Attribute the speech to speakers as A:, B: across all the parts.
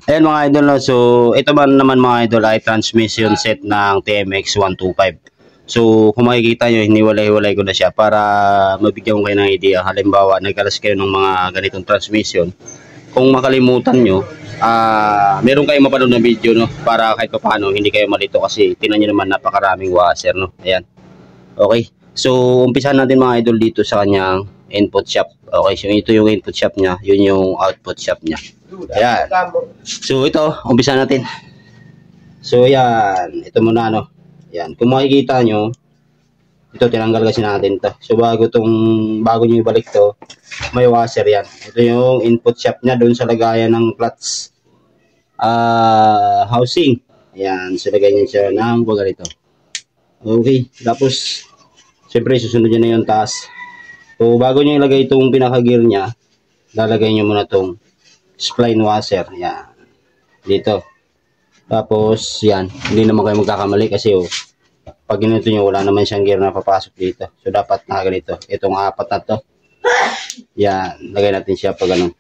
A: Ayan mga idol, no? So ito ba naman mga idol ay transmission set ng TMX 125. So kung makikita nyo, hiniwalay-hiwalay ko na siya para mabigyan ko kayo ng idea. Halimbawa, nagkalas kayo ng mga ganitong transmission. Kung makalimutan nyo, meron kayong mapanood na video, no? Para kahit pa paano, hindi kayo malito kasi tinan nyo naman napakaraming washer, no? Ayan. Okay. So umpisahan natin mga idol dito sa kanyang input shop. Okay, so ito yung input shop niya, yun yung output shop niya. Ayan. So ito, umpisa natin. So yan, ito muna no. Yan, kung makikita nyo, ito tinanggal kasi natin to. So bago nyo ibalik to, may washer yan. Ito yung input shop niya doon sa lagayan ng clutch housing. Ayan, so lagay nyo siya ng ganito. Okay, tapos siyempre susunod nyo na yung taas. So bago nyo ilagay itong pinaka-gear niya, lalagay nyo muna itong spline washer. Yan. Dito. Tapos, yan. Hindi naman kayo magkakamali kasi pag ginito nyo, wala naman siyang gear na papasok dito. So, dapat nakaganito. Itong apat na to. Yan. Lagay natin siya pag ganun.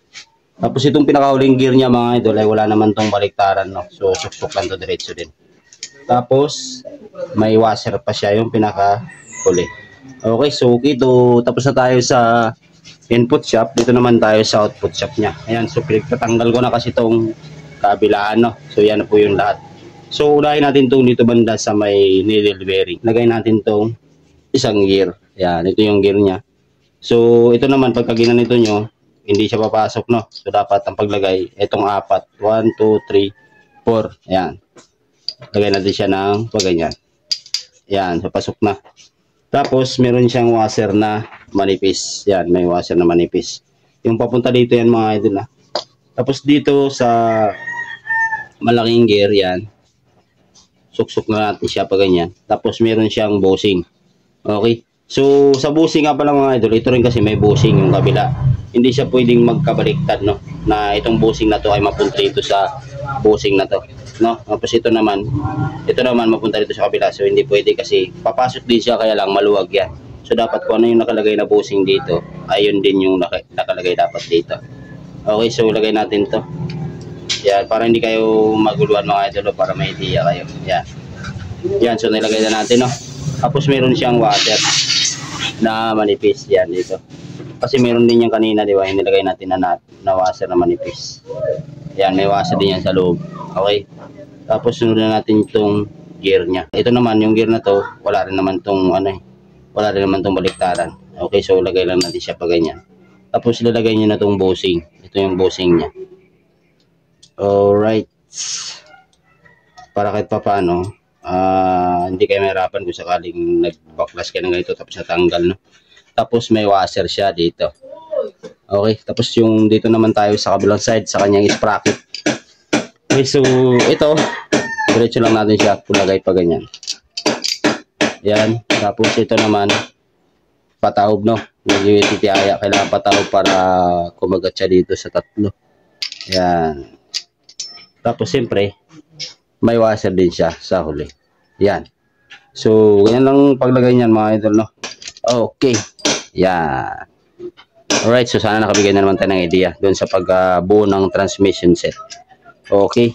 A: Tapos, itong pinakahuling gear niya mga idol ay wala naman tong baliktaran. No? So, suksok lang to diretso din. Tapos, may washer pa siya yung pinakahuli. Okay, so ito. Tapos na tayo sa input shop. Dito naman tayo sa output shop niya. Ayan, so pinagtatanggal ko na kasi itong kabilaan, no? So yan na po yung lahat. So unahin natin itong dito banda sa may needle bearing. Lagay natin itong isang gear. Ayan, ito yung gear niya. So ito naman, pagka ginanito nyo, hindi siya papasok, no? So dapat ang paglagay, itong apat. 1, 2, 3, 4. Ayan. Lagay natin siya ng ganyan. Ayan, so pasok na. Tapos meron siyang washer na manipis. Yan, may washer na manipis. Yung papunta dito yan mga idol na. Tapos dito sa malaking gear yan, suksok na natin siya pa ganyan. Tapos meron siyang bushing. Okay. So sa bushing nga pala mga idol, ito rin kasi may bushing yung kabila. Hindi siya pwedeng magkabaliktad, no? Na itong bushing na to ay mapunta dito sa bushing na to, no? Tapos ito naman mapunta dito sa kabila. So hindi pwede kasi papasok din siya, kaya lang maluwag yan. So dapat kung ano yung nakalagay na bushing dito, ayun din yung nakalagay dapat dito. Okay, so ilagay natin to. Yan, para hindi kayo maguluhan mga idol, para may idea kayo. Yan. Yan, so nilagay na natin, no? Tapos meron siyang washer na manipis. Yan, dito. Kasi meron din yung kanina, di ba? Yung nilagay natin na washer na manipis. Yan, may washer din yan sa loob. Okay. Tapos sunod na natin itong gear niya. Ito naman, yung gear na to, wala rin naman tong wala rin naman tong baliktaran. Okay, so lagay lang natin siya pa ganyan. Tapos lalagay niyo na tong bushing. Ito yung bushing niya. Alright. Para kahit pa paano, hindi kayo mahirapan kung sakaling nagbaklas kayo ng ganito tapos natanggal, no? Tapos may washer siya dito. Okay, tapos yung dito naman tayo sa kabilang side sa kanyang sprocket. Okay, so ito, diretso lang natin siya pulagay pa ganyan. Yan, tapos ito naman pataob, no? Medyo titiyaya, kailangan pataob para kumagat siya dito sa tatlo. Yan. Tapos siyempre may washer din siya sa huli. Yan. So ganyan lang paglagay niyan mga idol, no? Okay. Yan. Alright, so sana nakabigay na naman tayo ng idea doon sa pagbuo ng transmission set. Okay.